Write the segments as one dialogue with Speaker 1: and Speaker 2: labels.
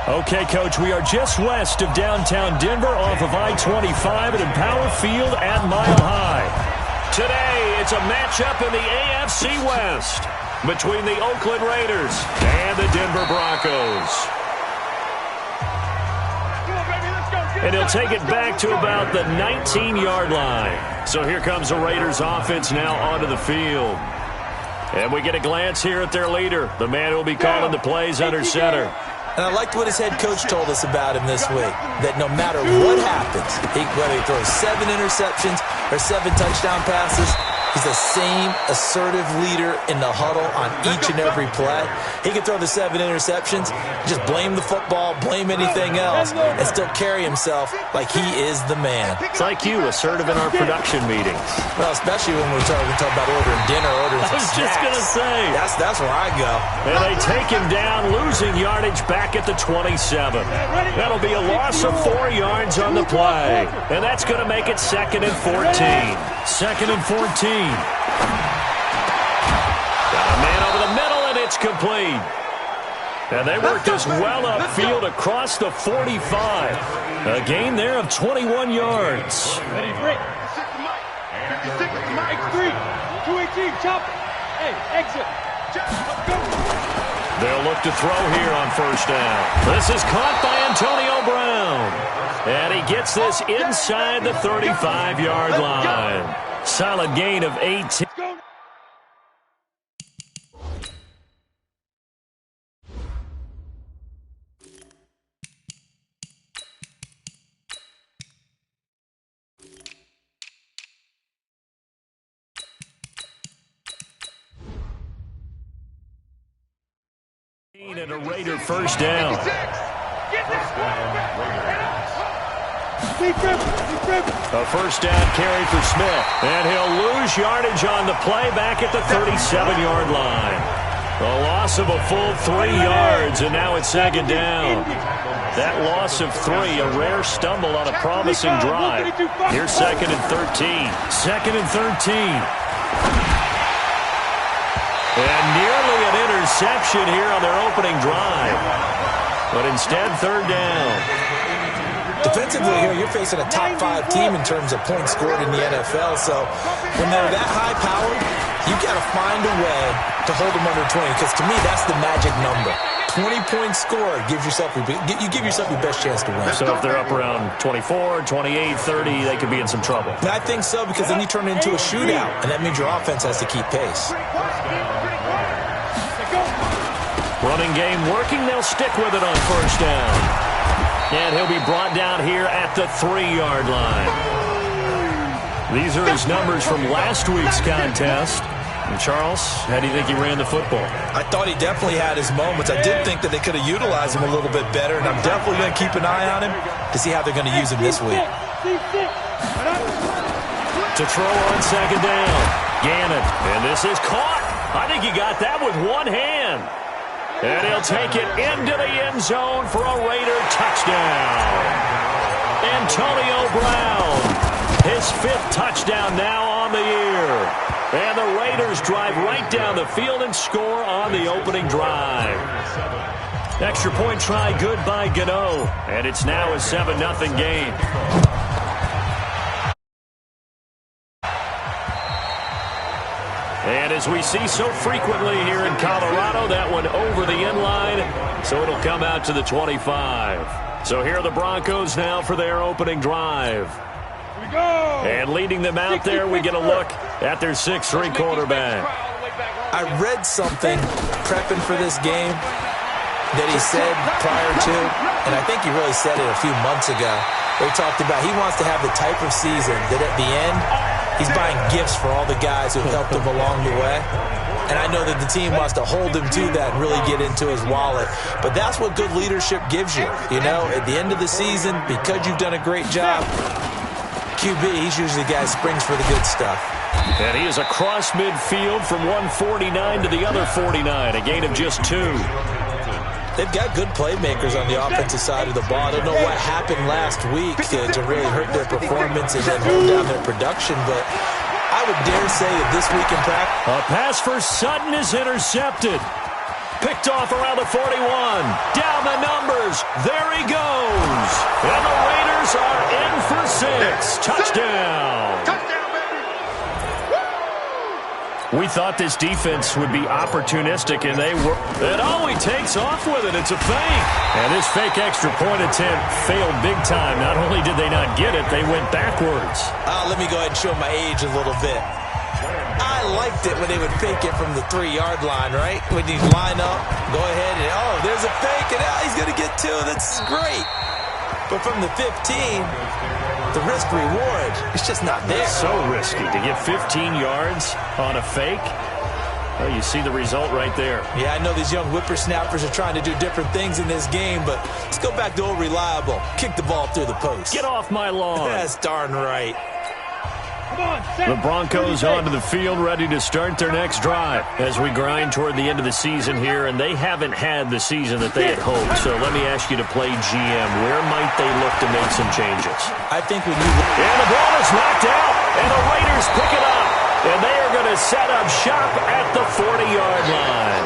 Speaker 1: Okay, Coach, we are just west of downtown Denver off of I-25 at Empower Field at Mile High. Today, it's a matchup in the AFC West between the Oakland Raiders and the Denver Broncos. And he'll take it back to about the 19-yard line. So here comes the Raiders offense now onto the field. And we get a glance here at their leader, the man who will be calling the plays under center.
Speaker 2: And I liked what his head coach told us about him this week, that no matter what happens, whether he throws 7 interceptions or 7 touchdown passes, he's the same assertive leader in the huddle on each and every play. He can throw the 7 interceptions, just blame the football, blame anything else, and still carry himself like he is the man.
Speaker 1: It's like you, assertive in our production meetings.
Speaker 2: Well, especially when we talk about ordering dinner, ordering some snacks.
Speaker 1: I was just going to say.
Speaker 2: That's where I go.
Speaker 1: And they take him down, losing yardage back at the 27. That'll be a loss of 4 yards on the play. And that's going to make it 2nd and 14. 2nd and 14. Got a man over the middle, and it's complete. And they work this well upfield across the 45. A gain there of 21 yards.
Speaker 3: Ready, break. 56, X3, 218, chop. Hey, exit. Let's go.
Speaker 1: They'll look to throw here on first down. This is caught by Antonio Brown. And he gets this inside the 35-yard line. Solid gain of 18. And a Raider first down. A first down carry for Smith. And he'll lose yardage on the play back at the 37-yard line. A loss of a full 3 yards, and now it's 2nd down. That loss of 3, a rare stumble on a promising drive. Here's 2nd and 13. 2nd and 13. And nearly an interception here on their opening drive. But instead, 3rd down.
Speaker 2: Defensively here, you're facing a top 5 team in terms of points scored in the NFL. So when they're that high-powered, you got to find a way to hold them under 20. Because to me, that's the magic number. 20 points scored gives yourself you give yourself your best chance to win.
Speaker 1: So if they're up around 24, 28, 30, they could be in some trouble.
Speaker 2: And I think so, because then you turn it into a shootout, and that means your offense has to keep pace.
Speaker 1: Running game working. They'll stick with it on first down. And he'll be brought down here at the 3-yard line. These are his numbers from last week's contest. And Charles, how do you think he ran the football?
Speaker 2: I thought he definitely had his moments. I did think that they could have utilized him a little bit better, and I'm definitely going to keep an eye on him to see how they're going to use him this week.
Speaker 1: To throw on 2nd down. Gannon. And this is caught. I think he got that with one hand. And he'll take it into the end zone for a Raider touchdown. Antonio Brown, his 5th touchdown now on the year. And the Raiders drive right down the field and score on the opening drive. Extra point try good by Gano. And it's now a 7-0 game. And as we see so frequently here in Colorado, that one over the end line, so it'll come out to the 25. So here are the Broncos now for their opening drive.
Speaker 3: Here we go.
Speaker 1: And leading them out there, we get a look at their 6'3" quarterback.
Speaker 2: I read something prepping for this game that he said prior to, and I think he really said it a few months ago. They talked about he wants to have the type of season that at the end, he's buying gifts for all the guys who helped him along the way. And I know that the team wants to hold him to that and really get into his wallet. But that's what good leadership gives you. You know, at the end of the season, because you've done a great job, QB, he's usually the guy who springs for the good stuff.
Speaker 1: And he is across midfield from 149 to the other 49, a gain of just 2.
Speaker 2: They've got good playmakers on the offensive side of the ball. I don't know what happened last week to really hurt their performance and then hold down their production, but I would dare say that this week in practice.
Speaker 1: A pass for Sutton is intercepted. Picked off around the 41. Down the numbers. There he goes. And the Raiders are in for 6. Touchdown.
Speaker 3: Touchdown, baby. Woo!
Speaker 1: We thought this defense would be opportunistic, and they were. And he takes off with it. It's a fake. And this fake extra point attempt failed big time. Not only did they not get it, they went backwards.
Speaker 2: Let me go ahead and show my age a little bit. I liked it when they would fake it from the 3-yard line, right? When you line up, go ahead and, there's a fake, and he's going to get 2. That's great. But from the 15, the risk-reward, it's just not there.
Speaker 1: It's so risky to get 15 yards on a fake. Well, you see the result right there.
Speaker 2: Yeah, I know these young whippersnappers are trying to do different things in this game, but let's go back to old reliable. Kick the ball through the post.
Speaker 1: Get off my lawn.
Speaker 2: That's darn right.
Speaker 1: The Broncos onto the field, ready to start their next drive as we grind toward the end of the season here, and they haven't had the season that they had hoped. So let me ask you to play GM. Where might they look to make some changes?
Speaker 2: I think when you...
Speaker 1: And the ball is knocked out, and the Raiders pick it up, and they are going to set up shop at the 40-yard line.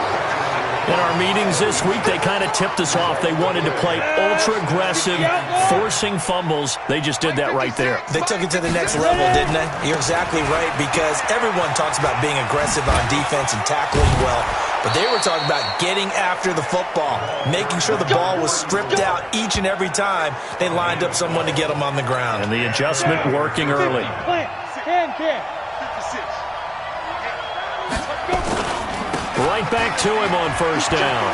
Speaker 1: In our meetings this week, they kind of tipped us off. They wanted to play ultra-aggressive, forcing fumbles. They just did that right there.
Speaker 2: They took it to the next level, didn't they? You're exactly right, because everyone talks about being aggressive on defense and tackling well, but they were talking about getting after the football, making sure the ball was stripped out each and every time they lined up someone to get them on the ground.
Speaker 1: And the adjustment working early. Right back to him on first down.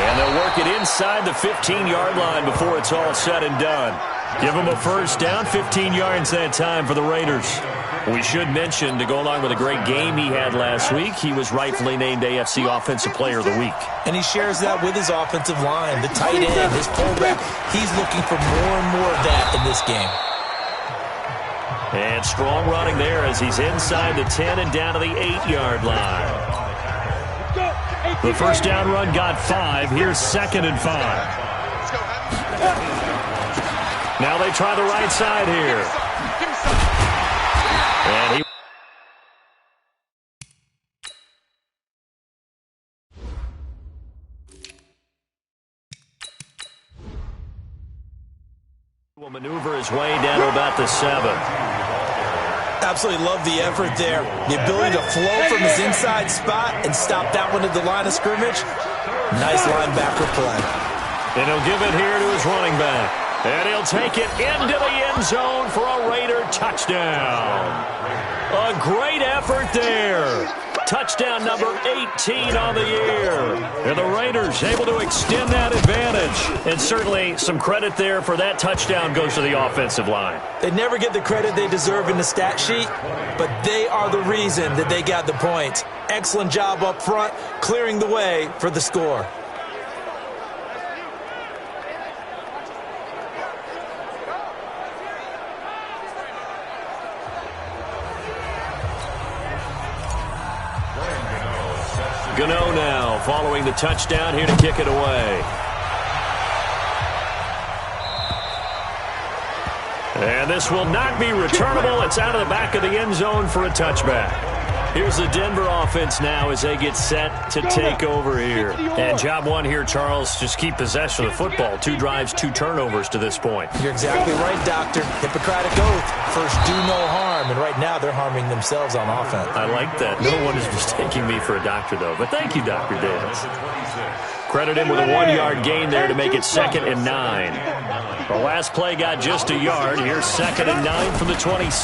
Speaker 1: And they'll work it inside the 15-yard line before it's all said and done. Give him a first down, 15 yards that time for the Raiders. We should mention, to go along with a great game he had last week, he was rightfully named AFC Offensive Player of the Week.
Speaker 2: And he shares that with his offensive line, the tight end, his fullback. He's looking for more and more of that in this game.
Speaker 1: And strong running there as he's inside the 10 and down to the 8-yard line. The first down run got 5. Here's 2nd and 5. Now they try the right side here. And he... will maneuver his way down to about the 7.
Speaker 2: Absolutely love the effort there. The ability to flow from his inside spot and stop that one at the line of scrimmage. Nice linebacker play.
Speaker 1: And he'll give it here to his running back. And he'll take it into the end zone for a Raider touchdown. A great effort there. Touchdown number 18 on the year. And the Raiders able to extend that advantage. And certainly some credit there for that touchdown goes to the offensive line.
Speaker 2: They never get the credit they deserve in the stat sheet, but they are the reason that they got the points. Excellent job up front, clearing the way for the score.
Speaker 1: Gano now following the touchdown here to kick it away. And this will not be returnable. It's out of the back of the end zone for a touchback. Here's the Denver offense now as they get set to take over here. And job one here, Charles, just keep possession of the football. 2 drives, 2 turnovers to this point.
Speaker 2: You're exactly right, Doctor. Hippocratic oath. First, do no harm. And right now, they're harming themselves on offense.
Speaker 1: I like that. No one is mistaking me for a doctor, though. But thank you, Dr. Davis. Credit him with a 1-yard gain there to make it 2nd and 9. The last play got just a yard. Here's 2nd and 9 from the 26.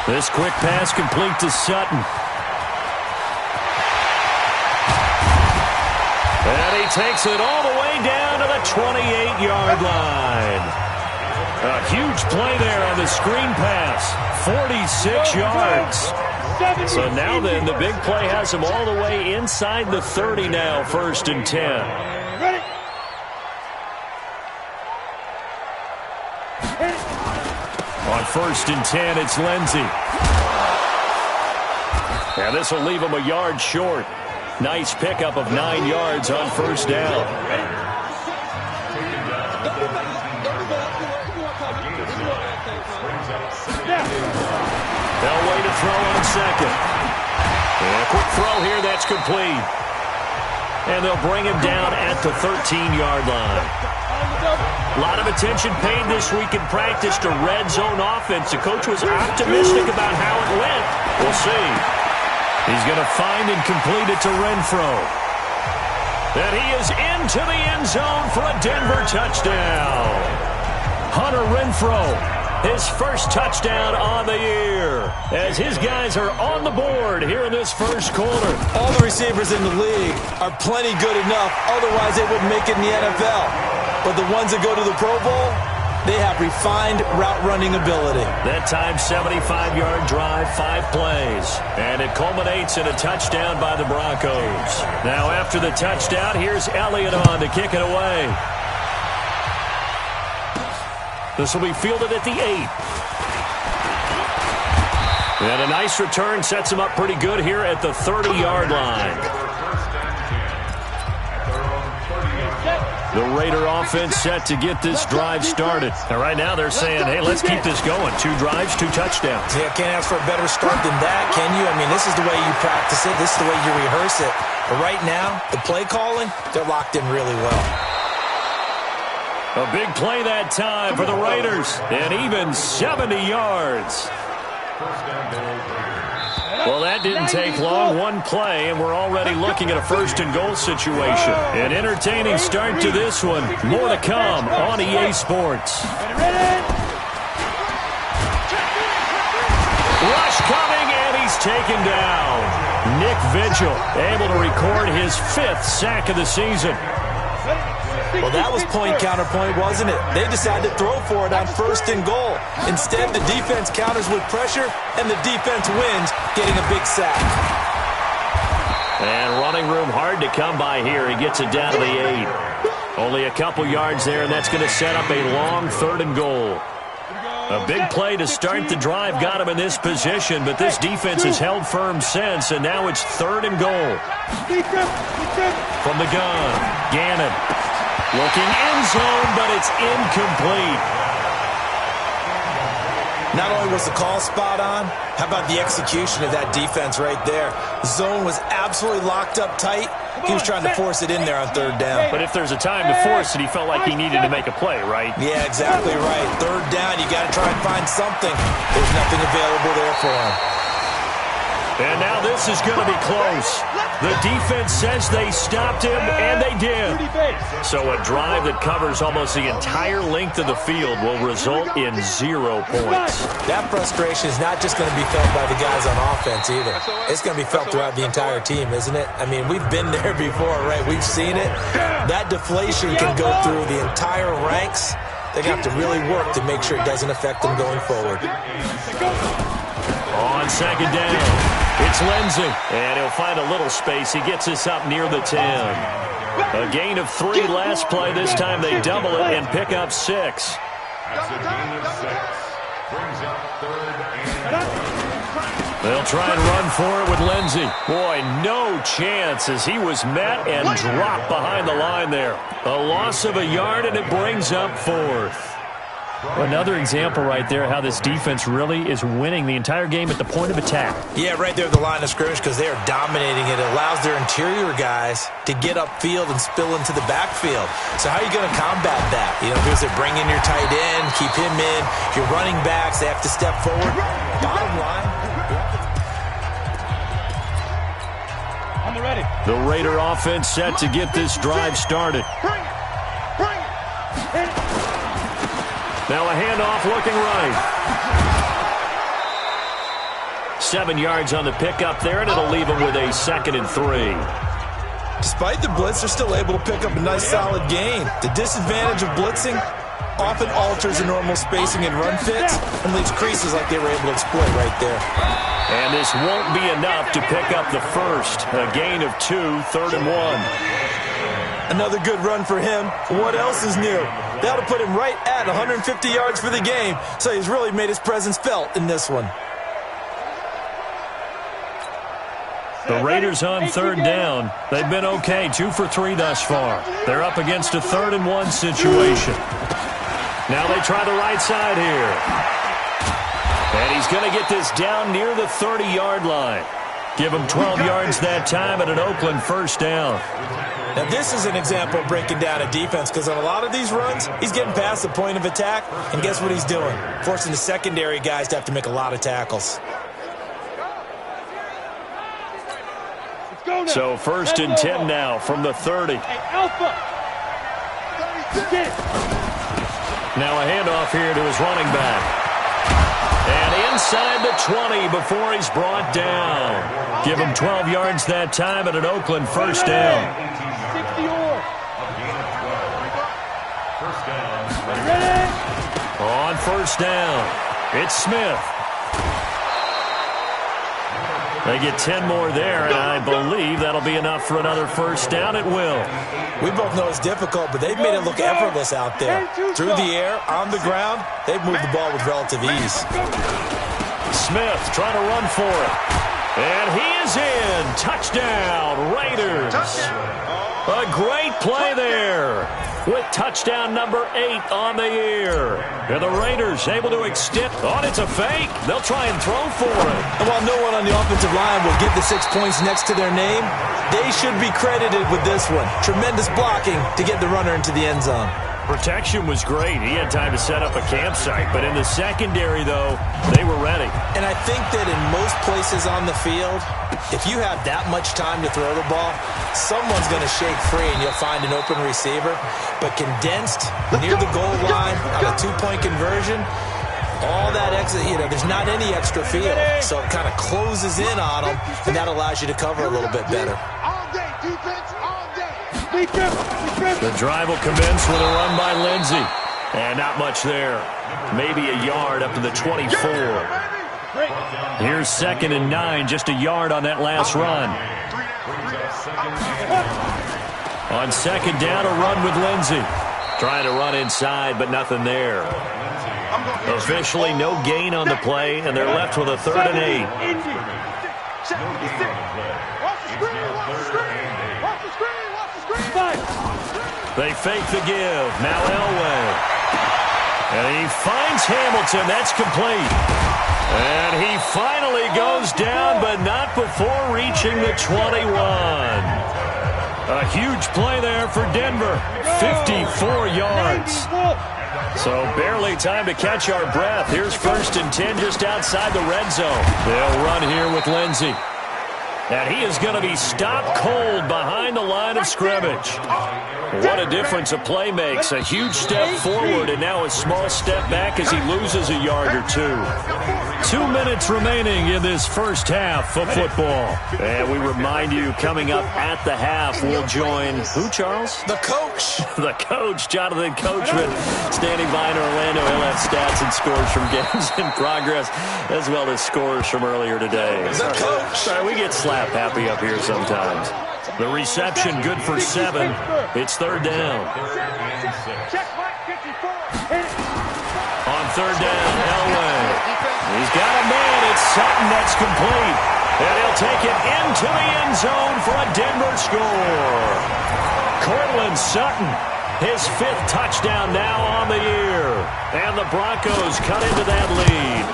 Speaker 1: This quick pass complete to Sutton. And he takes it all the way down to the 28-yard line. A huge play there on the screen pass. 46 yards. So now then, the big play has him all the way inside the 30 now, 1st and 10.
Speaker 3: Ready?
Speaker 1: On 1st and 10, it's Lindsey. And this will leave him a yard short. Nice pickup of 9 yards on 1st down. They'll wait to throw on 2nd. And a quick throw here, that's complete. And they'll bring him down at the 13-yard line. A lot of attention paid this week in practice to red zone offense. The coach was optimistic about how it went. We'll see. He's going to find and complete it to Renfro. And he is into the end zone for a Denver touchdown. Hunter Renfro, his first touchdown on the year, as his guys are on the board here in this first quarter.
Speaker 2: All the receivers in the league are plenty good enough, otherwise they wouldn't make it in the NFL. But the ones that go to the Pro Bowl, they have refined route running ability.
Speaker 1: That time, 75-yard drive, 5 plays. And it culminates in a touchdown by the Broncos. Now after the touchdown, here's Elliott on to kick it away. This will be fielded at the 8. And a nice return sets him up pretty good here at the 30-yard line. The Raider offense set to get this drive started. And right now they're saying, hey, let's keep this going. 2 drives, 2 touchdowns.
Speaker 2: Yeah, can't ask for a better start than that, can you? I mean, this is the way you practice it. This is the way you rehearse it. But right now, the play calling, they're locked in really well.
Speaker 1: A big play that time for the Raiders, and even 70 yards. Well, that didn't take long. 1 play, and we're already looking at a first-and-goal situation. An entertaining start to this one. More to come on EA Sports. Rush coming, and he's taken down. Nick Vigil able to record his 5th sack of the season.
Speaker 2: Well, that was point-counterpoint, wasn't it? They decided to throw for it on 1st and goal. Instead, the defense counters with pressure, and the defense wins, getting a big sack.
Speaker 1: And running room hard to come by here. He gets it down to the 8. Only a couple yards there, and that's going to set up a long 3rd and goal. A big play to start the drive got him in this position, but this defense has held firm since, and now it's 3rd and goal. From the gun, Gannon. Looking end zone, but it's incomplete.
Speaker 2: Not only was the call spot on, how about the execution of that defense right there? The zone was absolutely locked up tight. He was trying to force it in there on 3rd down.
Speaker 1: But if there's a time to force it, he felt like he needed to make a play, right?
Speaker 2: Yeah, exactly right. 3rd down, you got to try and find something. There's nothing available there for him.
Speaker 1: And now this is going to be close. The defense says they stopped him, and they did. So a drive that covers almost the entire length of the field will result in 0 points.
Speaker 2: That frustration is not just going to be felt by the guys on offense either. It's going to be felt throughout the entire team, isn't it? I mean, we've been there before, right? We've seen it. That deflation can go through the entire ranks. They're going to have to really work to make sure it doesn't affect them going forward.
Speaker 1: On 2nd down. It's Lindsey, and he'll find a little space. He gets us up near the 10. A gain of 3 last play. This time they double it and pick up 6.
Speaker 3: That's a gain of 6. Brings up 3rd and...
Speaker 1: They'll try and run for it with Lindsey. Boy, no chance as he was met and dropped behind the line there. A loss of a yard, and it brings up 4th. Another example right there how this defense really is winning the entire game at the point of attack.
Speaker 2: Yeah, right there at the line of scrimmage because they are dominating it. It allows their interior guys to get upfield and spill into the backfield. So how are you going to combat that? You know, here's it, bring in your tight end, keep him in. Your running backs, they have to step forward. Bottom line.
Speaker 3: I'm ready.
Speaker 1: The Raider offense set to get this drive started.
Speaker 3: Bring it. Bring it. Hit it.
Speaker 1: Now a handoff looking right. 7 yards on the pickup there, and it'll leave him with a 2nd and 3.
Speaker 2: Despite the blitz, they're still able to pick up a nice solid gain. The disadvantage of blitzing often alters the normal spacing and run fits and leaves creases like they were able to exploit right there.
Speaker 1: And this won't be enough to pick up the first. A gain of 2, 3rd and 1.
Speaker 2: Another good run for him. What else is new? That'll put him right at 150 yards for the game, so he's really made his presence felt in this one.
Speaker 1: The Raiders on 3rd down. They've been okay, 2 for 3 thus far. They're up against a 3rd and 1 situation. Now they try the right side here. And he's going to get this down near the 30-yard line. Give him 12 yards that time and an Oakland first down.
Speaker 2: Now, this is an example of breaking down a defense because on a lot of these runs, he's getting past the point of attack, and guess what he's doing? Forcing the secondary guys to have to make a lot of tackles.
Speaker 1: So 1st and 10 now from the 30. Now a handoff here to his running back. And inside the 20 before he's brought down. Give him 12 yards that time and an Oakland first down. On first down, it's Smith. They get 10 more there, and I believe that'll be enough for another first down. It will.
Speaker 2: We both know it's difficult, but they've made it look effortless out there. Through the air, on the ground, they've moved the ball with relative ease.
Speaker 1: Smith trying to run for it. And he is in. Touchdown, Raiders. A great play there with touchdown number 8 on the year. And the Raiders able to extend. Oh, it's a fake. They'll try and throw for it.
Speaker 2: And while no one on the offensive line will get the 6 points next to their name, they should be credited with this one. Tremendous blocking to get the runner into the end zone.
Speaker 1: Protection was great. He had time to set up a campsite. But in the secondary, though, they were ready.
Speaker 2: And I think that in most places on the field, if you have that much time to throw the ball, someone's going to shake free and you'll find an open receiver. But condensed, near the goal line, on a 2-point conversion, all that extra, there's not any extra field. So it kind of closes in on them, and that allows you to cover a little bit better.
Speaker 4: All day, defense, all day.
Speaker 1: The drive will commence with a run by Lindsey. And not much there. Maybe a yard up to the 24. Here's 2nd and 9, just a yard on that last run. On 2nd down, a run with Lindsey. Trying to run inside, but nothing there. Officially, no gain on the play, and they're left with a 3rd and 8. They fake the give. Now Elway. And he finds Hamilton. That's complete. And he finally goes down, but not before reaching the 21. A huge play there for Denver. 54 yards. So barely time to catch our breath. Here's 1st and 10 just outside the red zone. They'll run here with Lindsey. And he is going to be stopped cold behind the line of scrimmage. What a difference a play makes. A huge step forward and now a small step back as he loses a yard or 2. 2 minutes remaining in this first half of football. And we remind you, coming up at the half, we'll join who, Charles?
Speaker 2: The coach.
Speaker 1: The coach, Jonathan Coachman, standing by in Orlando. He'll have stats and scores from games in progress, as well as scores from earlier today.
Speaker 2: The coach.
Speaker 1: Sorry, we get slap happy up here sometimes. The reception good for 7. It's 3rd down. On 3rd down, Elway. He's got a man. It's Sutton. That's complete. And he'll take it into the end zone for a Denver score. Cortland Sutton, his 5th touchdown now on the year. And the Broncos cut into that lead.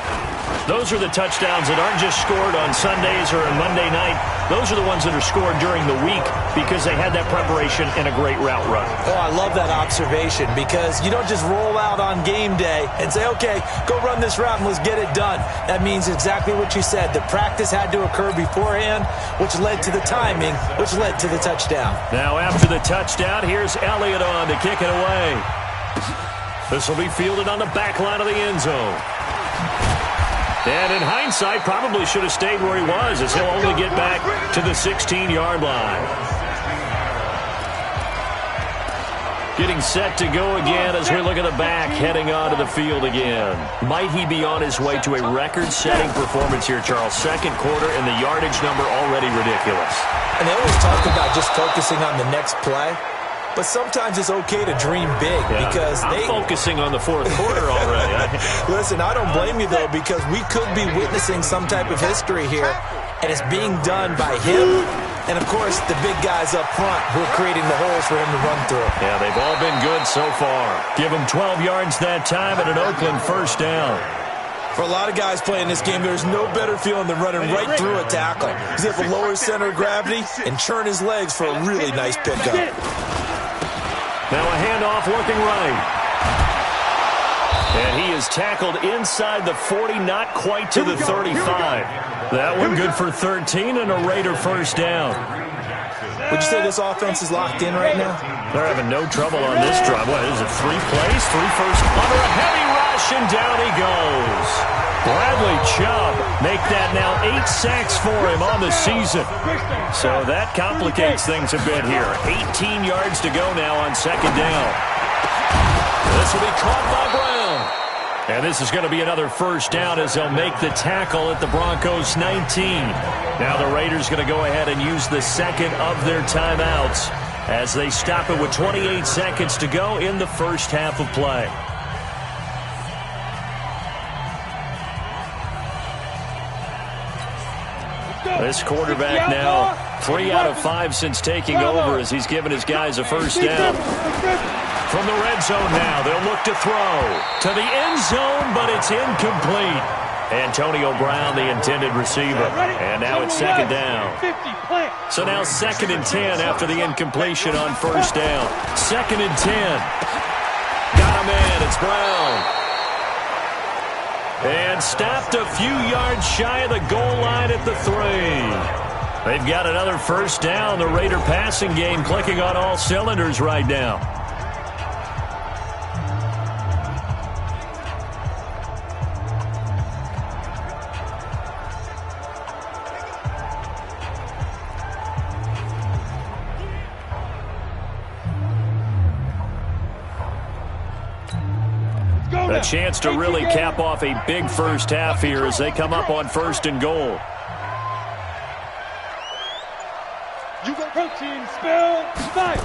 Speaker 1: Those are the touchdowns that aren't just scored on Sundays or on Monday night. Those are the ones that are scored during the week because they had that preparation and a great route run.
Speaker 2: Oh, I love that observation because you don't just roll out on game day and say, okay, go run this route and let's get it done. That means exactly what you said. The practice had to occur beforehand, which led to the timing, which led to the touchdown.
Speaker 1: Now after the touchdown, here's Elliott on to kick it away. This will be fielded on the back line of the end zone. And in hindsight, probably should have stayed where he was as he'll only get back to the 16-yard line. Getting set to go again as we look at the back, heading onto the field again. Might he be on his way to a record-setting performance here, Charles? 2nd quarter and the yardage number already ridiculous.
Speaker 2: And they always talk about just focusing on the next play. But sometimes it's okay to dream big because
Speaker 1: I'm focusing on the 4th quarter already.
Speaker 2: Listen, I don't blame you, though, because we could be witnessing some type of history here, and it's being done by him and, of course, the big guys up front who are creating the holes for him to run through.
Speaker 1: Yeah, they've all been good so far. Give him 12 yards that time and an Oakland first down.
Speaker 2: For a lot of guys playing this game, there's no better feeling than running right through a tackle. He's able to lower his center of gravity and churn his legs for a really nice pickup.
Speaker 1: Now a handoff working right. And he is tackled inside the 40, not quite to the 35. That one good for 13 and a Raider first down.
Speaker 2: Would you say this offense is locked in right now?
Speaker 1: They're having no trouble on this drive. What is it, 3 plays? 3 first. Under a heavy rush, and down he goes. Bradley Chubb make that now 8 sacks for him on the season. So that complicates things a bit here. 18 yards to go now on second down. This will be caught by Brown. And this is going to be another first down as they'll make the tackle at the Broncos 19. Now the Raiders going to go ahead and use the second of their timeouts as they stop it with 28 seconds to go in the first half of play. This quarterback now 3 out of 5 since taking over as he's given his guys a first down. From the red zone now, they'll look to throw to the end zone, but it's incomplete. Antonio Brown, the intended receiver. And now it's second down. So now 2nd and 10 after the incompletion on first down. 2nd and 10. Got a man, it's Brown. And stopped a few yards shy of the goal line at the 3. They've got another first down. The Raider passing game clicking on all cylinders right now. A chance to really cap off a big first half here as they come up on 1st and goal.
Speaker 4: Protein spill, spike.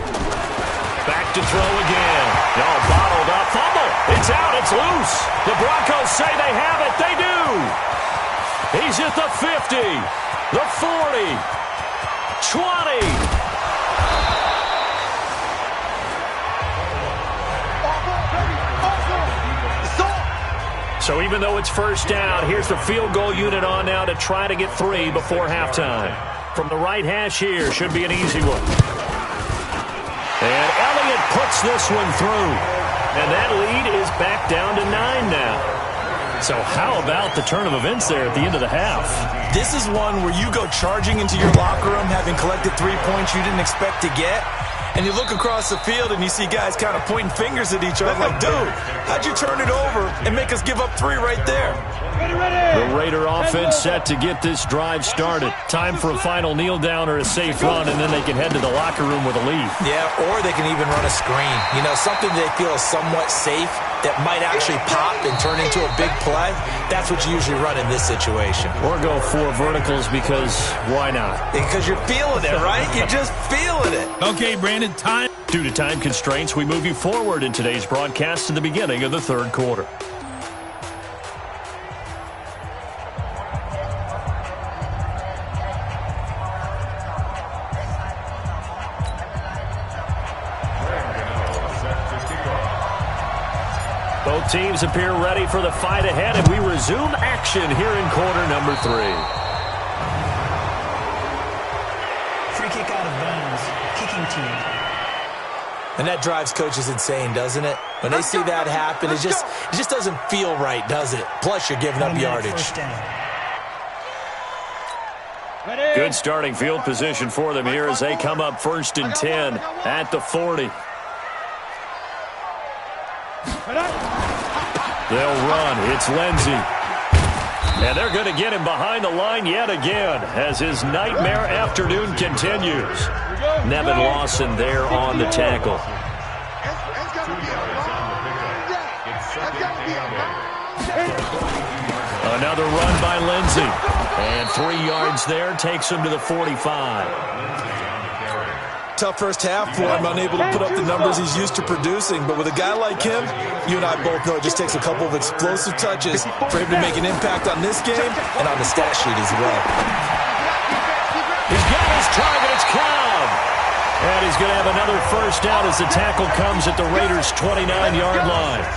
Speaker 1: Back to throw again. No, bottled up. Fumble. It's out. It's loose. The Broncos say they have it. They do. He's at the 50, the 40, 20. So even though it's first down, here's the field goal unit on now to try to get 3 before halftime. From the right hash here, should be an easy one. And Elliott puts this one through. And that lead is back down to 9 now. So how about the turn of events there at the end of the half?
Speaker 2: This is one where you go charging into your locker room having collected 3 points you didn't expect to get. And you look across the field and you see guys kind of pointing fingers at each other like, dude, how'd you turn it over and make us give up 3 right there?
Speaker 1: The Raider offense set to get this drive started. Time for a final kneel down or a safe run, and then they can head to the locker room with a lead.
Speaker 2: Yeah, or they can even run a screen. You know, something they feel is somewhat safe that might actually pop and turn into a big play. That's what you usually run in this situation.
Speaker 1: Or go 4 verticals because why not?
Speaker 2: Because you're feeling it, right? You're just feeling it.
Speaker 5: Okay, Brandon, time.
Speaker 1: Due to time constraints, we move you forward in today's broadcast to the beginning of the 3rd quarter. Both teams appear ready for the fight ahead, and we resume action here in quarter number 3.
Speaker 6: Free kick out of bounds. Kicking team.
Speaker 2: And that drives coaches insane, doesn't it? When they see that happen, it just doesn't feel right, does it? Plus, you're giving up yardage.
Speaker 1: Good starting field position for them here as they come up 1st and 10 at the 40. They'll run. It's Lindsey. And they're going to get him behind the line yet again as his nightmare afternoon continues. Nevin Lawson there on the tackle. Another run by Lindsey. And 3 yards there takes him to the 45.
Speaker 2: Tough first half for him, unable to put up the numbers he's used to producing. But with a guy like him, you and I both know it just takes a couple of explosive touches for him to make an impact on this game and on the stat sheet as well.
Speaker 1: He's got his target. It's Cobb. And he's going to have another first down as the tackle comes at the Raiders' 29-yard line.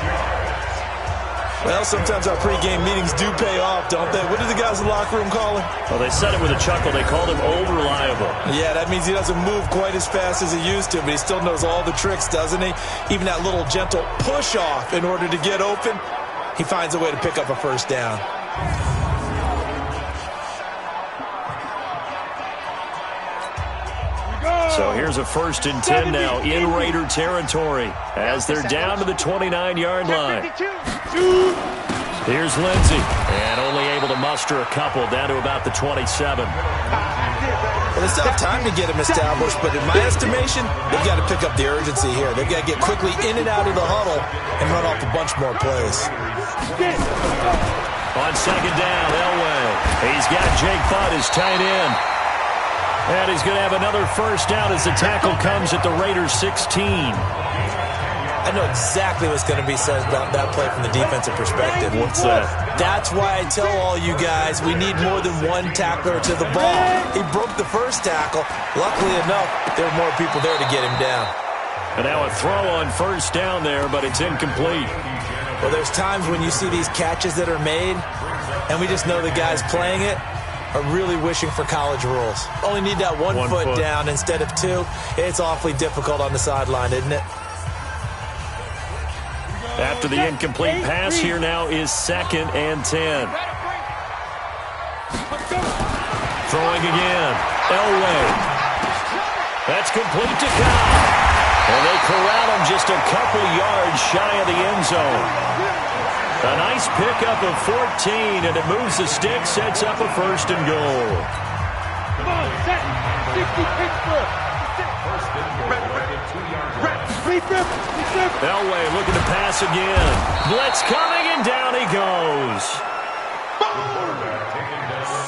Speaker 2: Well, sometimes our pregame meetings do pay off, don't they? What do the guys in the locker room call him?
Speaker 1: Well, they said it with a chuckle. They called him over-reliable.
Speaker 2: Yeah, that means he doesn't move quite as fast as he used to, but he still knows all the tricks, doesn't he? Even that little gentle push-off in order to get open, he finds a way to pick up a first down.
Speaker 1: So here's a 1st and 10 now in Raider territory as they're down to the 29-yard line. Here's Lindsey, and only able to muster a couple down to about the 27.
Speaker 2: Well, they still have time to get him established, but in my estimation, they've got to pick up the urgency here. They've got to get quickly in and out of the huddle and run off a bunch more plays.
Speaker 1: On 2nd down, Elway. He's got Jake Butt, his tight end. And he's going to have another first down as the tackle comes at the Raiders' 16.
Speaker 2: I know exactly what's going to be said about that play from the defensive perspective.
Speaker 1: What's that?
Speaker 2: That's why I tell all you guys we need more than one tackler to the ball. He broke the first tackle. Luckily enough, there were more people there to get him down.
Speaker 1: And now a throw on first down there, but it's incomplete.
Speaker 2: Well, there's times when you see these catches that are made, and we just know the guys playing it are really wishing for college rules. Only need that one foot down instead of two. It's awfully difficult on the sideline, isn't it?
Speaker 1: After the incomplete pass, here now is 2nd and 10. Throwing again. Elway. That's complete to Cobb. And they corral him just a couple yards shy of the end zone. A nice pickup of 14, and it moves the stick, sets up a 1st and goal.
Speaker 4: Come on, set. 60 Pittsburgh.
Speaker 1: Elway looking to pass again. Blitz coming, and down he goes.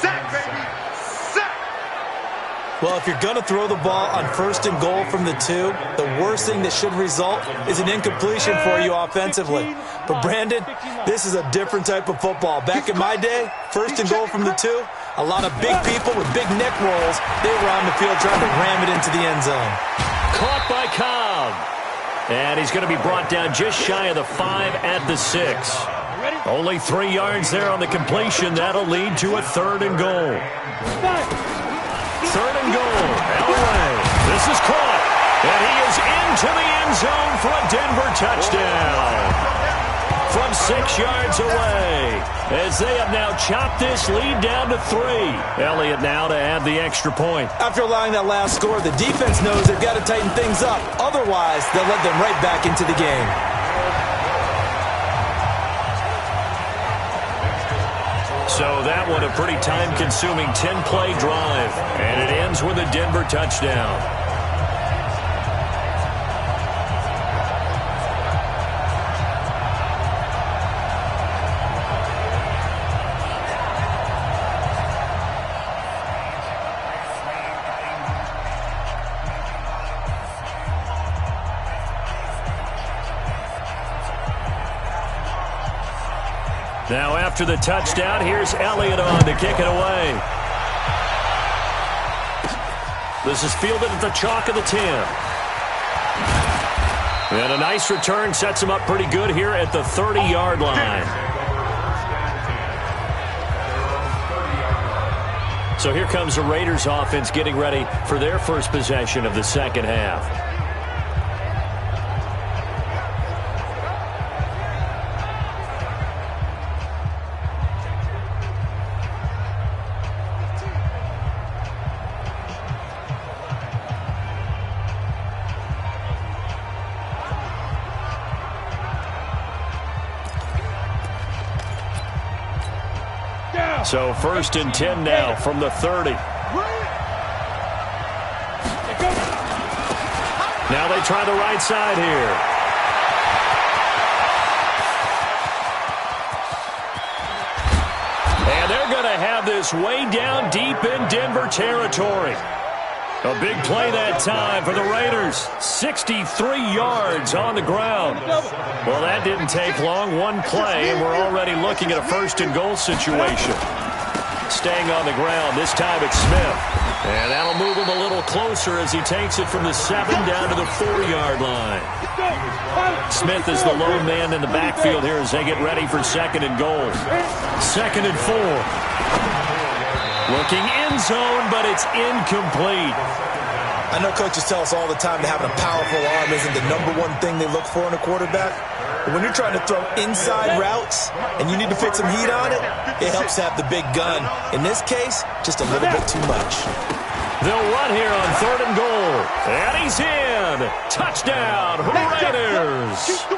Speaker 4: Sack, baby. Sack.
Speaker 2: Well, if you're going to throw the ball on 1st and goal from the 2, the worst thing that should result is an incompletion for you offensively. But, Brandon, this is a different type of football. Back in my day, 1st and goal from the 2, a lot of big people with big neck rolls, they were on the field trying to ram it into the end zone.
Speaker 1: Caught by Cobb. And he's going to be brought down just shy of the 5 at the 6. Only 3 yards there on the completion. That'll lead to a 3rd and goal. 3rd and goal. Elway. This is caught. And he is into the end zone for a Denver touchdown. From 6 yards away, as they have now chopped this lead down to 3. Elliott now to add the extra point.
Speaker 2: After allowing that last score, the defense knows they've got to tighten things up. Otherwise, they'll let them right back into the game.
Speaker 1: So that one a pretty time-consuming 10-play drive, and it ends with a Denver touchdown. Now after the touchdown, here's Elliott on to kick it away. This is fielded at the chalk of the 10. And a nice return sets him up pretty good here at the 30-yard line. So here comes the Raiders offense getting ready for their first possession of the second half. So 1st and 10 now from the 30. Now they try the right side here. And they're going to have this way down deep in Denver territory. A big play that time for the Raiders. 63 yards on the ground. Well, that didn't take long. One play, and we're already looking at a 1st and goal situation. staying on the ground. This time it's Smith. And that'll move him a little closer as he takes it from the 7 down to the 4-yard line. Smith is the lone man in the backfield here as they get ready for 2nd and goal. 2nd and 4. Looking end zone, but it's incomplete.
Speaker 2: I know coaches tell us all the time that having a powerful arm isn't the #1 thing they look for in a quarterback. But when you're trying to throw inside routes and you need to put some heat on it, it helps to have the big gun. In this case, just a little bit too much.
Speaker 1: They'll run here on 3rd and goal. And he's in. Touchdown, Raiders.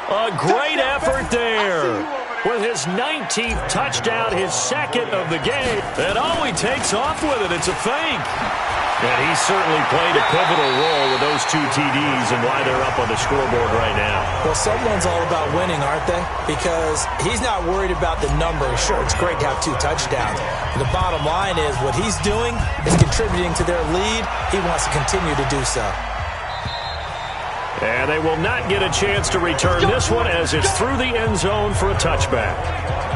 Speaker 1: A great effort there. With his 19th touchdown, his 2nd of the game. And all he takes off with it, it's a fake. And he certainly played a pivotal role with those 2 TDs and why they're up on the scoreboard right now.
Speaker 2: Well, someone's all about winning, aren't they? Because he's not worried about the numbers. Sure, it's great to have 2 touchdowns. The bottom line is what he's doing is contributing to their lead. He wants to continue to do so.
Speaker 1: And they will not get a chance to return this one as it's through the end zone for a touchback.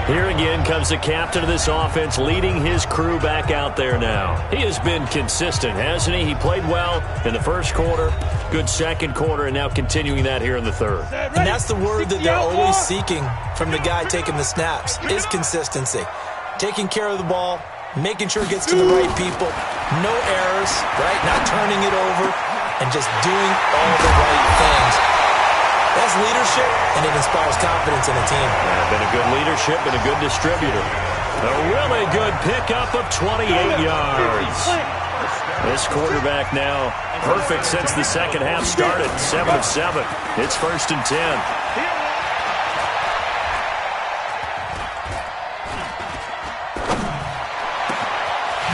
Speaker 1: Here again comes the captain of this offense leading his crew back out there now. He has been consistent, hasn't he? He played well in the first quarter, good second quarter, and now continuing that here in the third.
Speaker 2: And that's the word that they're always seeking from the guy taking the snaps, is consistency. Taking care of the ball, making sure it gets to the right people, no errors, right? Not turning it over, and just doing all the right things. That's leadership, and it inspires confidence in a team.
Speaker 1: Been a good leadership and a good distributor. A really good pickup of 28 yards. This quarterback now perfect since the second half started. 7 of 7. It's 1st and 10.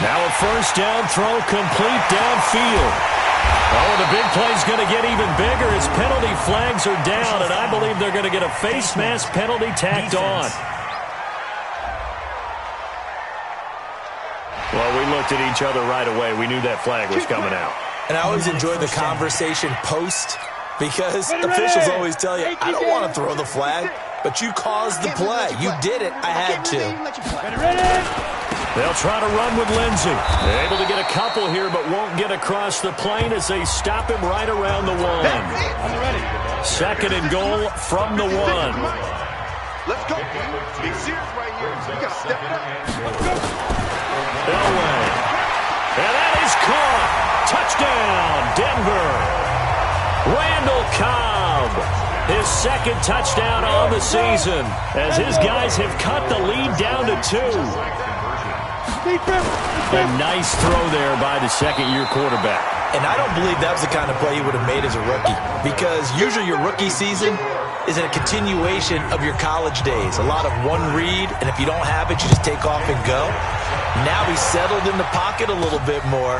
Speaker 1: Now a 1st down throw complete downfield. Oh, the big play's going to get even bigger as penalty flags are down, and I believe they're going to get a face mask penalty tacked on. Well, we looked at each other right away. We knew that flag was coming out.
Speaker 2: And I always enjoy the conversation post because officials always tell you, I don't want to throw the flag, but you caused the play. You did it. I had to.
Speaker 1: They'll try to run with Lindsey. They're able to get a couple here, but won't get across the plane as they stop him right around the 1. 2nd and goal from the 1.
Speaker 3: Let's go. Be serious right here. We got to step it up.
Speaker 1: Elway. And that is caught. Touchdown, Denver. Randall Cobb. His 2nd touchdown on the season as his guys have cut the lead down to 2. A nice throw there by the 2nd-year quarterback.
Speaker 2: And I don't believe that was the kind of play he would have made as a rookie because usually your rookie season is a continuation of your college days. A lot of one read, and if you don't have it, you just take off and go. Now he's settled in the pocket a little bit more,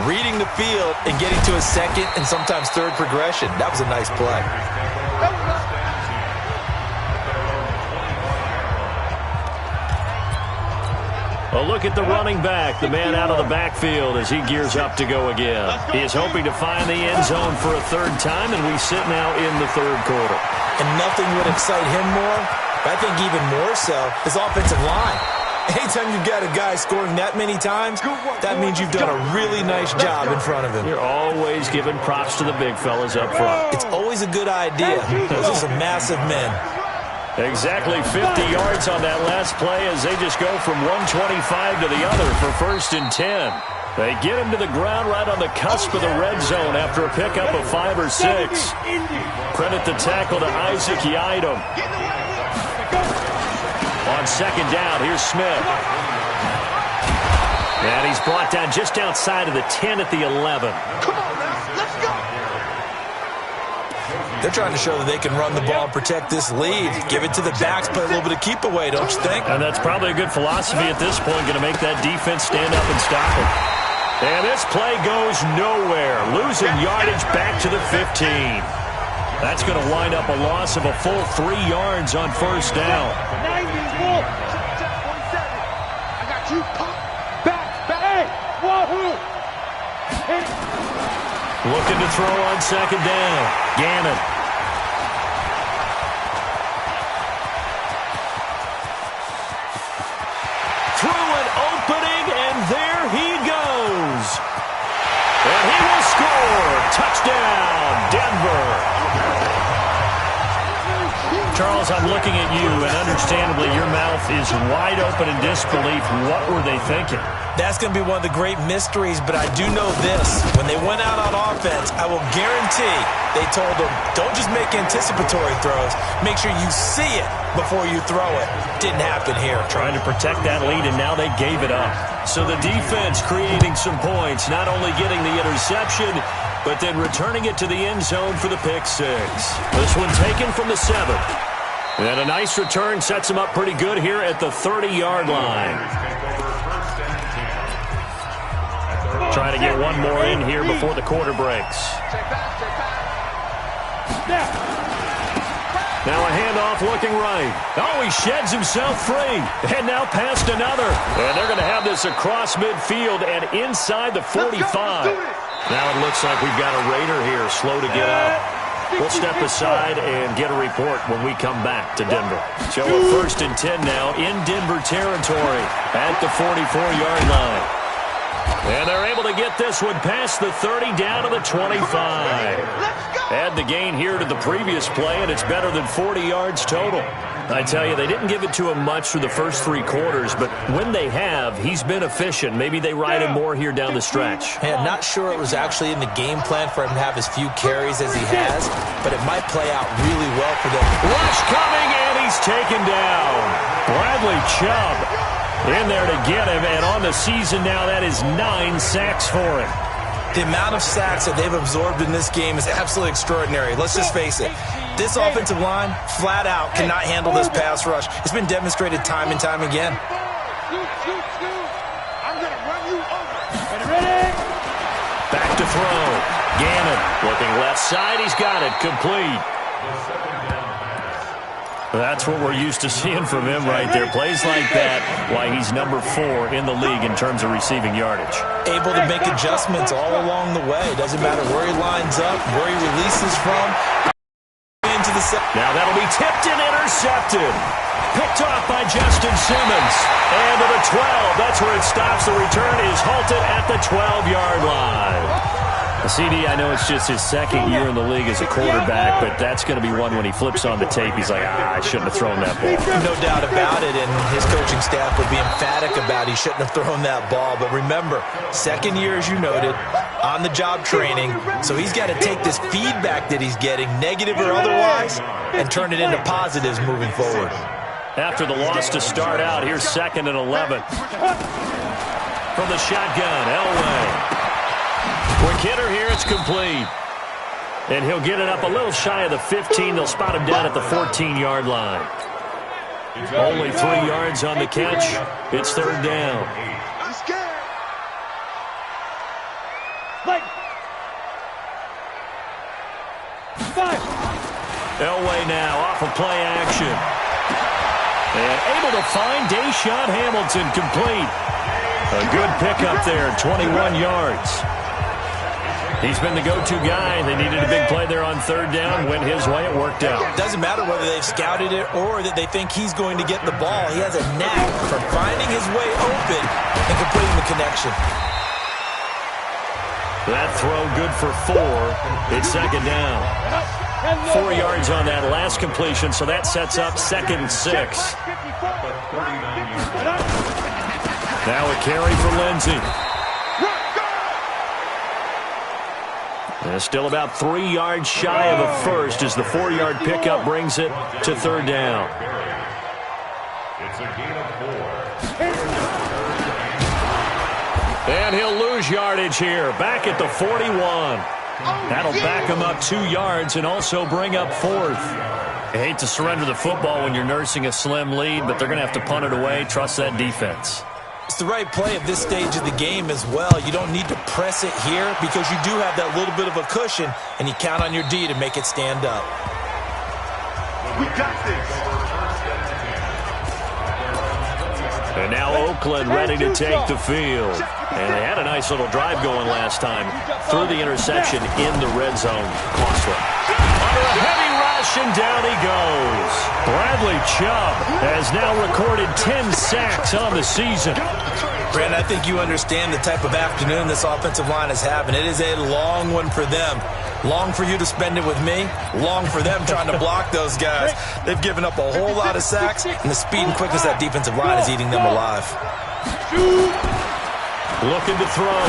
Speaker 2: reading the field and getting to a 2nd and sometimes 3rd progression. That was a nice play.
Speaker 1: A look at the running back, the man out of the backfield as he gears up to go again. He is hoping to find the end zone for a 3rd time, and we sit now in the 3rd quarter.
Speaker 2: And nothing would excite him more, but I think even more so, his offensive line. Anytime you've got a guy scoring that many times, that means you've done a really nice job in front of him.
Speaker 1: You're always giving props to the big fellas up front.
Speaker 2: It's always a good idea. Those are some massive men.
Speaker 1: Exactly 50 yards on that last play as they just go from 125 to the other for 1st and 10. They get him to the ground right on the cusp of the red zone after a pickup of 5 or 6. Credit the tackle to Isaac Yiadom. On 2nd down, here's Smith. And he's brought down just outside of the 10 at the 11.
Speaker 3: Come on now, let's go.
Speaker 2: They're trying to show that they can run the ball and protect this lead. Give it to the backs, play a little bit of keep away, don't you think?
Speaker 1: And that's probably a good philosophy at this point, going to make that defense stand up and stop it. And this play goes nowhere. Losing yardage back to the 15. That's going to wind up a loss of a full 3 yards on 1st down.
Speaker 4: 94. I got you. Back. Hey, wahoo.
Speaker 1: Looking to throw on 2nd down. Gannon. Threw an Charles, I'm looking at you, and understandably, your mouth is wide open in disbelief. What were they thinking?
Speaker 2: That's going to be one of the great mysteries, but I do know this. When they went out on offense, I will guarantee they told them, don't just make anticipatory throws. Make sure you see it before you throw it. Didn't happen here.
Speaker 1: Trying to protect that lead, and now they gave it up. So the defense creating some points, not only getting the interception, but then returning it to the end zone for the pick six. This one taken from the 7. And a nice return sets him up pretty good here at the 30-yard line. Trying to get one more in here before the quarter breaks. Now a handoff looking right. Oh, he sheds himself free. And now past another. And they're going to have this across midfield and inside the 45. Now it looks like we've got a Raider here slow to get up. We'll step aside and get a report when we come back to Denver. So a 1st and 10 now in Denver territory at the 44-yard line. And they're able to get this one past the 30 down to the 25. Add the gain here to the previous play, and it's better than 40 yards total. I tell you, they didn't give it to him much through the first 3 quarters, but when they have, he's been efficient. Maybe they ride him more here down the stretch.
Speaker 2: Hey, I'm not sure it was actually in the game plan for him to have as few carries as he has, but it might play out really well for them.
Speaker 1: Rush coming, and he's taken down. Bradley Chubb in there to get him, and on the season now, that is 9 sacks for him.
Speaker 2: The amount of sacks that they've absorbed in this game is absolutely extraordinary. Let's just face it. This offensive line, flat out, cannot handle this pass rush. It's been demonstrated time and time again.
Speaker 4: I'm going to run you over. Ready?
Speaker 1: Back to throw. Gannon looking left side. He's got it. Complete. That's what we're used to seeing from him right there. Plays like that, why he's number 4 in the league in terms of receiving yardage.
Speaker 2: Able to make adjustments all along the way. Doesn't matter where he lines up, where he releases from. Into the
Speaker 1: now that'll be tipped and intercepted. Picked off by Justin Simmons. And to the 12. That's where it stops. The return is halted at the 12-yard line. CD, I know it's just his 2nd year in the league as a quarterback, but that's going to be one when he flips on the tape. He's like, I shouldn't have thrown that ball.
Speaker 2: No doubt about it, and his coaching staff would be emphatic about he shouldn't have thrown that ball. But remember, 2nd year, as you noted, on-the-job training, so he's got to take this feedback that he's getting, negative or otherwise, and turn it into positives moving forward.
Speaker 1: After the loss to start out, here's 2nd and 11. From the shotgun, Elway. Quick hitter here, it's complete. And he'll get it up a little shy of the 15. They'll spot him down at the 14-yard line. Only 3 yards on the catch. It's 3rd down.
Speaker 4: I'm scared.
Speaker 1: Elway now off of play action. And able to find Deshaun Hamilton complete. A good pickup there, 21 yards. He's been the go-to guy. They needed a big play there on 3rd down. Went his way. It worked out.
Speaker 2: Doesn't matter whether they've scouted it or that they think he's going to get the ball. He has a knack for finding his way open and completing the connection.
Speaker 1: That throw good for 4. It's 2nd down. 4 yards on that last completion, so that sets up 2nd and 6. Now a carry for Lindsey. And still about 3 yards shy of a first as the 4-yard pickup brings it to 3rd down.
Speaker 3: It's a gain of 4.
Speaker 1: And he'll lose yardage here. Back at the 41. That'll back him up 2 yards and also bring up 4th. I hate to surrender the football when you're nursing a slim lead, but they're going to have to punt it away. Trust that defense.
Speaker 2: It's the right play at this stage of the game as well. You don't need to press it here because you do have that little bit of a cushion, and you count on your D to make it stand up.
Speaker 4: We got this.
Speaker 1: And now Oakland ready to take the field. And they had a nice little drive going last time. Threw the interception in the red zone. Costly. Under a heavy rush, and down he goes. Bradley Chubb has now recorded 10 sacks on the season.
Speaker 2: Brandon, I think you understand the type of afternoon this offensive line is having. It is a long one for them. Long for you to spend it with me. Long for them trying to block those guys. They've given up a whole lot of sacks, and the speed and quickness of that defensive line is eating them alive.
Speaker 1: Looking to throw.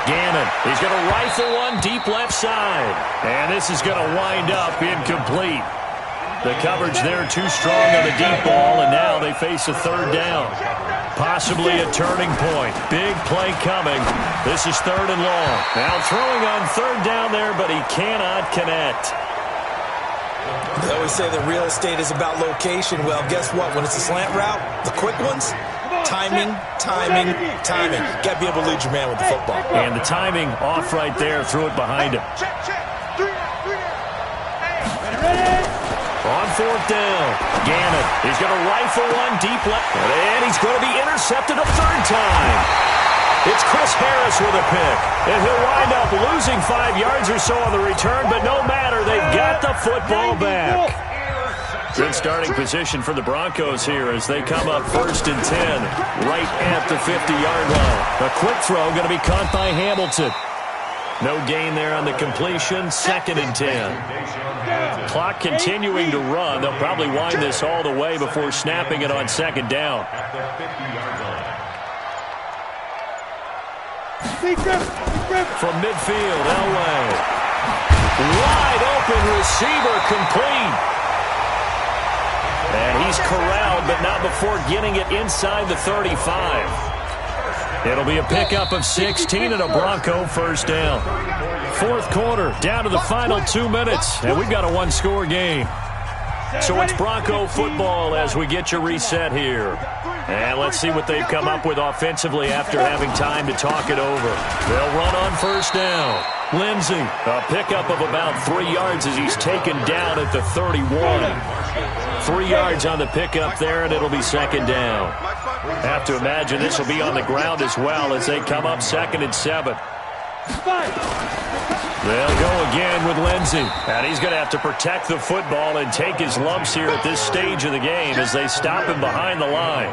Speaker 1: Gannon. He's going to rifle one deep left side. And this is going to wind up incomplete. The coverage there too strong on the deep ball, and now they face a third down. Possibly a turning point. Big play coming. This is 3rd and long. Now throwing on 3rd down there, but he cannot connect.
Speaker 2: They always say that real estate is about location. Well, guess what? When it's a slant route, the quick ones, timing. Got to be able to lead your man with the football.
Speaker 1: And the timing off right there. Threw it behind him. On 4th down, Gannon. He's going to rifle one deep left. And he's going to be intercepted a 3rd time. It's Chris Harris with a pick. And he'll wind up losing 5 yards or so on the return, but no matter, they've got the football back. Good starting position for the Broncos here as they come up 1st and 10, right at the 50-yard line. A quick throw going to be caught by Hamilton. No gain there on the completion, 2nd and 10. Clock continuing to run. They'll probably wind this all the way before snapping it on 2nd down. From midfield, Elway. Wide open receiver complete. And he's corralled, but not before getting it inside the 35. It'll be a pickup of 16 and a Bronco 1st down. 4th quarter, down to the final 2 minutes, and we've got a 1-score game. So it's Bronco football as we get you reset here. And let's see what they've come up with offensively after having time to talk it over. They'll run on 1st down. Lindsey, a pickup of about 3 yards as he's taken down at the 31. 3 yards on the pickup there, and it'll be 2nd down. Have to imagine this will be on the ground as well as they come up 2nd and 7. They'll go again with Lindsey. And he's going to have to protect the football and take his lumps here at this stage of the game as they stop him behind the line.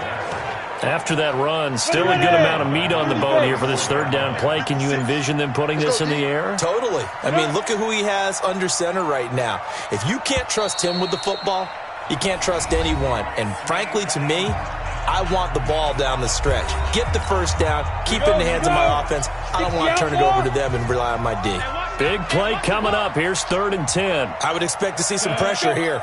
Speaker 1: After that run, still a good amount of meat on the bone here for this 3rd down play. Can you envision them putting this in the air?
Speaker 2: Totally. I mean, look at who he has under center right now. If you can't trust him with the football, you can't trust anyone. And frankly, to me, I want the ball down the stretch. Get the 1st down, keep it in the hands of my offense. I don't want to turn it over to them and rely on my D.
Speaker 1: Big play coming up. Here's 3rd and 10.
Speaker 2: I would expect to see some pressure here.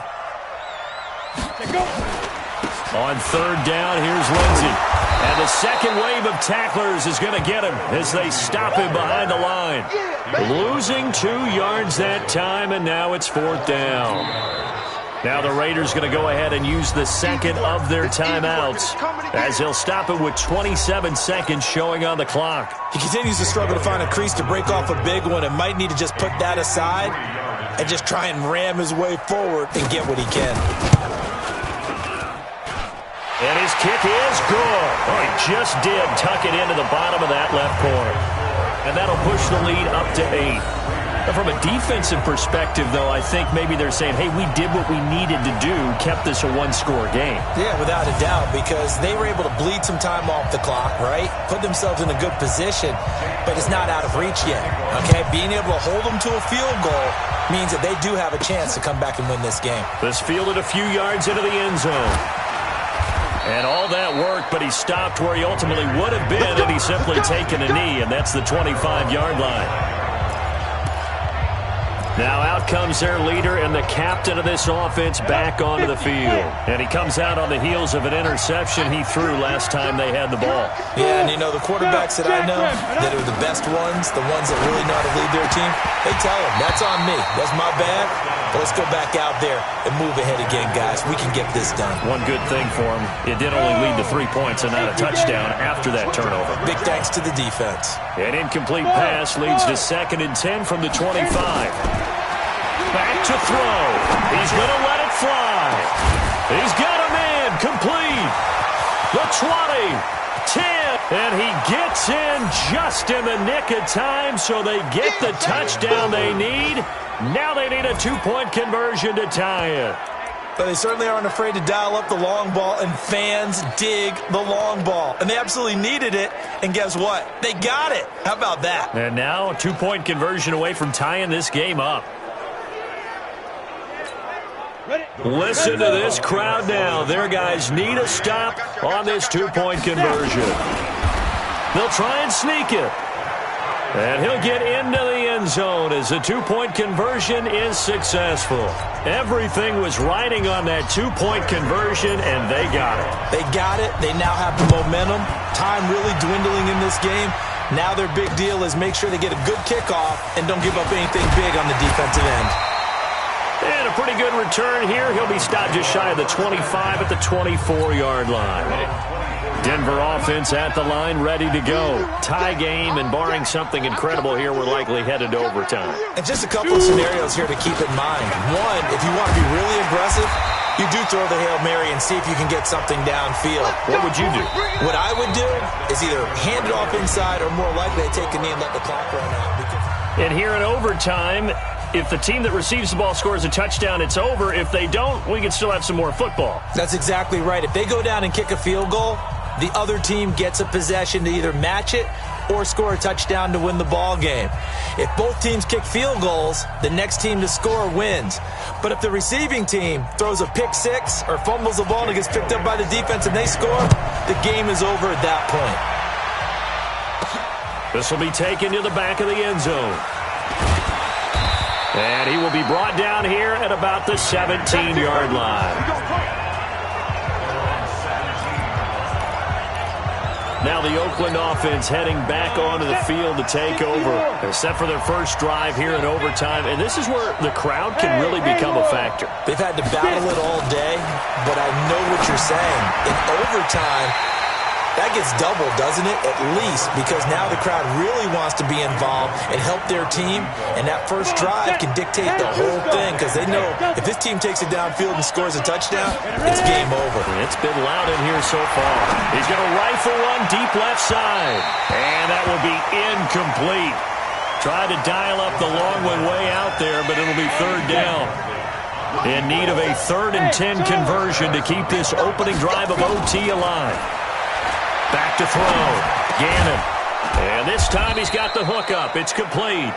Speaker 1: On 3rd down, here's Lindsey. And the second wave of tacklers is going to get him as they stop him behind the line. Losing 2 yards that time, and now it's 4th down. Now the Raiders going to go ahead and use the 2nd of their timeouts as he'll stop it with 27 seconds showing on the clock.
Speaker 2: He continues to struggle to find a crease to break off a big one and might need to just put that aside and just try and ram his way forward and get what he can.
Speaker 1: And his kick is good. Oh, he just did tuck it into the bottom of that left corner. And that'll push the lead up to 8. From a defensive perspective, though, I think maybe they're saying, hey, we did what we needed to do, kept this a 1-score game.
Speaker 2: Yeah, without a doubt, because they were able to bleed some time off the clock, right? Put themselves in a good position, but it's not out of reach yet, okay? Being able to hold them to a field goal means that they do have a chance to come back and win this game.
Speaker 1: This fielded a few yards into the end zone. And all that worked, but he stopped where he ultimately would have been had he simply taken a knee, and that's the 25-yard line. Now out comes their leader and the captain of this offense back onto the field. And he comes out on the heels of an interception he threw last time they had the ball.
Speaker 2: Yeah, and you know, the quarterbacks that I know that are the best ones, the ones that really know how to lead their team, they tell them, that's on me. That's my bad. But let's go back out there and move ahead again, guys. We can get this done.
Speaker 1: One good thing for him, it did only lead to 3 points and not a touchdown after that turnover.
Speaker 2: Big thanks to the defense.
Speaker 1: An incomplete pass leads to 2nd and 10 from the 25. Back to throw. He's going to let it fly. He's got a man complete. The 20, 10, and he gets in just in the nick of time, so they get the touchdown they need. Now they need a 2-point conversion to tie it.
Speaker 2: But they certainly aren't afraid to dial up the long ball, and fans dig the long ball. And they absolutely needed it, and guess what? They got it. How about that?
Speaker 1: And now a two-point conversion away from tying this game up. Listen to this crowd now. Their guys need a stop on this two-point conversion. They'll try and sneak it. And he'll get into the end zone as the two-point conversion is successful. Everything was riding on that two-point conversion, and they got it.
Speaker 2: They got it. They now have the momentum. Time really dwindling in this game. Now their big deal is make sure they get a good kickoff and don't give up anything big on the defensive end.
Speaker 1: And a pretty good return here. He'll be stopped just shy of the 25 at the 24-yard line. Denver offense at the line, ready to go. Tie game, and barring something incredible here, we're likely headed to overtime.
Speaker 2: And just a couple of scenarios here to keep in mind. One, if you want to be really aggressive, you do throw the Hail Mary and see if you can get something downfield.
Speaker 1: What would you do?
Speaker 2: What I would do is either hand it off inside or more likely to take a knee and let the clock run out.
Speaker 1: And here in overtime, if the team that receives the ball scores a touchdown, it's over. If they don't, we can still have some more football.
Speaker 2: That's exactly right. If they go down and kick a field goal, the other team gets a possession to either match it or score a touchdown to win the ball game. If both teams kick field goals, the next team to score wins. But if the receiving team throws a pick six or fumbles the ball and it gets picked up by the defense and they score, the game is over at that point.
Speaker 1: This will be taken to the back of the end zone. And he will be brought down here at about the 17-yard line. Now the Oakland offense heading back onto the field to take over. They're set for their first drive here in overtime, and this is where the crowd can really become a factor.
Speaker 2: They've had to battle it all day, but I know what you're saying. In overtime, that gets doubled, doesn't it? At least, because now the crowd really wants to be involved and help their team, and that first drive can dictate the whole thing because they know if this team takes it downfield and scores a touchdown, it's game over.
Speaker 1: It's been loud in here so far. He's going to rifle one deep left side, and that will be incomplete. Tried to dial up the long one way out there, but it'll be third down. In need of a 3rd and 10 conversion to keep this opening drive of OT alive. Back to throw. Gannon. And this time he's got the hook up. It's complete.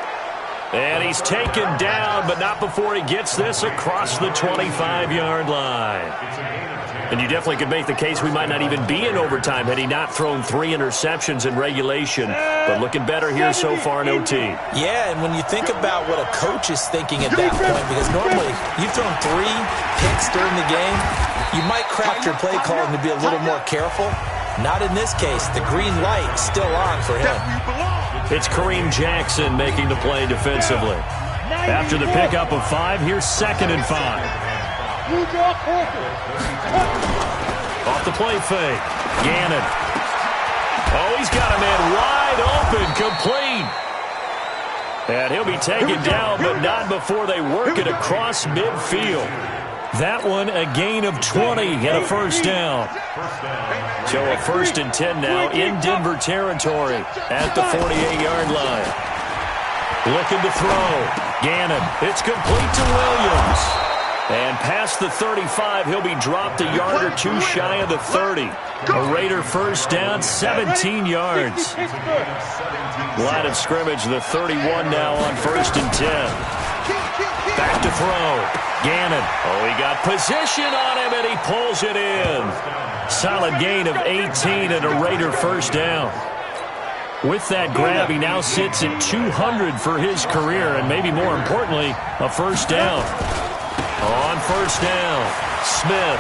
Speaker 1: And he's taken down, but not before he gets this across the 25-yard line. And you definitely could make the case we might not even be in overtime had he not thrown 3 interceptions in regulation. But looking better here so far in OT.
Speaker 2: Yeah, and when you think about what a coach is thinking at that point, because normally you've thrown 3 picks during the game, you might craft your play calling to be a little more careful. Not in this case. The green light still on for him.
Speaker 1: It's Kareem Jackson making the play defensively. After the pickup of 5, here's 2nd and 5. Off the play fake. Gannon. Oh, he's got a man wide open, complete. And he'll be taken down, but not before they work it across midfield. That one a gain of 20 and a first down. So a 1st and 10 now in Denver territory at the 48-yard line. Looking to throw. Gannon. It's complete to Williams. And past the 35, he'll be dropped a yard or 2 shy of the 30. A Raider first down, 17 yards. Line of scrimmage, the 31 now on 1st and 10. Back to throw. Gannon. Oh, he got position on him, and he pulls it in. Solid gain of 18 and a Raider first down. With that grab, he now sits at 200 for his career, and maybe more importantly, a first down. On first down, Smith.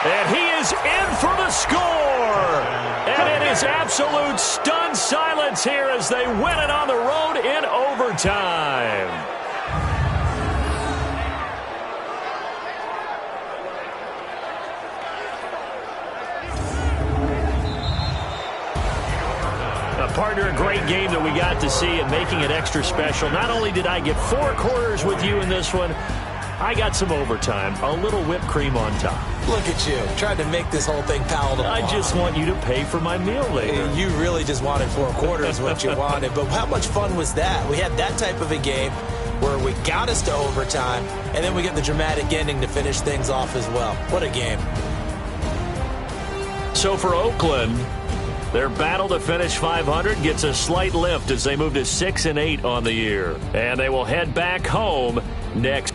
Speaker 1: And he is in for the score. And it is absolute stunned silence here as they win it on the road in overtime. Partner, a great game that we got to see and making it extra special. Not only did I get 4 quarters with you in this one, I got some overtime, a little whipped cream on top.
Speaker 2: Look at you, trying to make this whole thing palatable.
Speaker 1: I just want you to pay for my meal later.
Speaker 2: You really just wanted 4 quarters what you wanted. But how much fun was that? We had that type of a game where we got us to overtime, and then we get the dramatic ending to finish things off as well. What a game.
Speaker 1: So for Oakland, their battle to finish 500 gets a slight lift as they move to 6-8 on the year. And they will head back home next